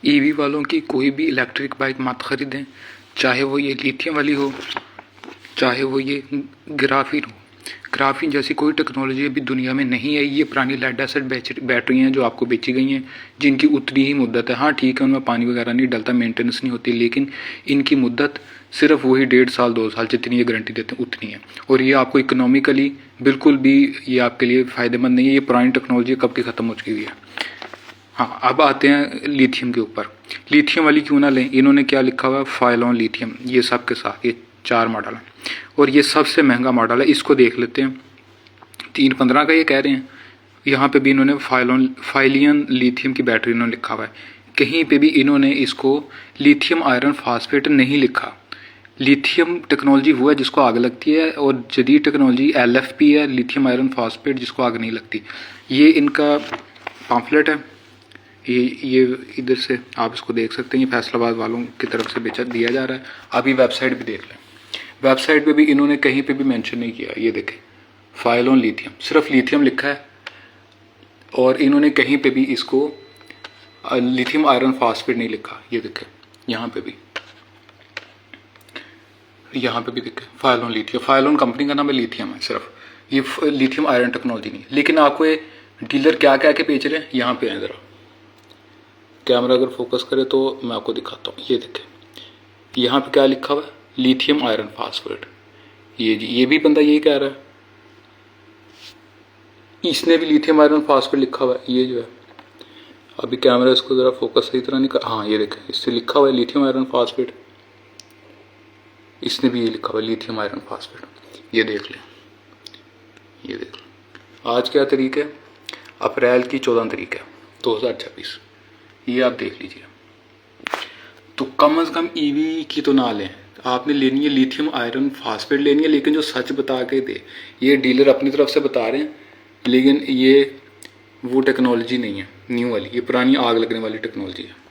EV वालों की कोई भी इलेक्ट्रिक बाइक मत खरीदें, चाहे वो ये लिथियम वाली हो, चाहे वो ये ग्राफीन हो। ग्राफीन जैसी कोई टेक्नोलॉजी अभी दुनिया में नहीं है। ये पुरानी लेड एसिड बैटरी हैं जो आपको बेची गई हैं, जिनकी उतनी ही मुद्दत है। हाँ ठीक है, उनमें पानी वगैरह नहीं डलता, मेंटेनेंस नहीं होती, लेकिन इनकी मुद्दत सिर्फ वही 1.5 साल 2 साल जितनी ये गारंटी देते हैं उतनी है। और ये आपको इकोनॉमिकली बिल्कुल भी ये आपके लिए फ़ायदेमंद नहीं है। ये पुरानी टेक्नोलॉजी कब की ख़त्म हो चुकी हुई है। हाँ, अब आते हैं लिथियम के ऊपर। लिथियम वाली क्यों ना लें, इन्होंने क्या लिखा हुआ है, फाइलॉन लिथियम, ये सब के साथ ये 4 मॉडल हैं और ये सबसे महंगा मॉडल है। इसको देख लेते हैं, 315 का ये कह रहे हैं। यहाँ पे भी इन्होंने फाइलियन लिथियम की बैटरी इन्होंने लिखा हुआ है। कहीं पे भी इन्होंने इसको लिथियम आयरन फास्फेट नहीं लिखा। लिथियम टेक्नोलॉजी वो है जिसको आग लगती है और जदीद टेक्नोलॉजी LFP है, लिथियम आयरन फास्फेट, जिसको आग नहीं लगती। ये इनका पम्फलेट है, ये इधर से आप इसको देख सकते हैं। ये फैसलाबाद वालों की तरफ से बेचा दिया जा रहा है। आप ये वेबसाइट भी देख लें, वेबसाइट पे भी इन्होंने कहीं पे भी मेंशन नहीं किया। ये देखें, फाइलॉन लिथियम, सिर्फ लिथियम लिखा है और इन्होंने कहीं पे भी इसको लिथियम आयरन फास्फेट नहीं लिखा। ये देखें, यहाँ पे भी देखें फाइलॉन लिथियम। फाइलॉन कंपनी का नाम है, लिथियम है सिर्फ, ये लिथियम आयरन टेक्नोलॉजी नहीं। लेकिन आपको ये डीलर क्या क्या के बेच रहे हैं, यहाँ पे है, ज़रा कैमरा अगर फोकस करे तो मैं आपको दिखाता हूँ। ये देखें, यहाँ पे क्या लिखा हुआ है, लिथियम आयरन फास्फेट। ये भी बंदा यही कह रहा है, इसने भी लिथियम आयरन फास्फेट लिखा हुआ है। ये जो है, अभी कैमरा इसको ज़रा फोकस सही तरह नहीं कर, हाँ ये देखें, इससे लिखा हुआ है लिथियम आयरन फास्फेट। इसने भी ये लिखा हुआ है लिथियम आयरन फास्फेट। ये देख लें, ये देख लें। आज क्या तारीख है, अप्रैल की 14 तारीख है 2026। ये आप देख लीजिए। तो कम से कम ईवी की तो ना लें, आपने लेनी है लिथियम आयरन फास्फेट लेनी है, लेकिन जो सच बता के दे। ये डीलर अपनी तरफ से बता रहे हैं, लेकिन ये वो टेक्नोलॉजी नहीं है न्यू वाली, ये पुरानी आग लगने वाली टेक्नोलॉजी है।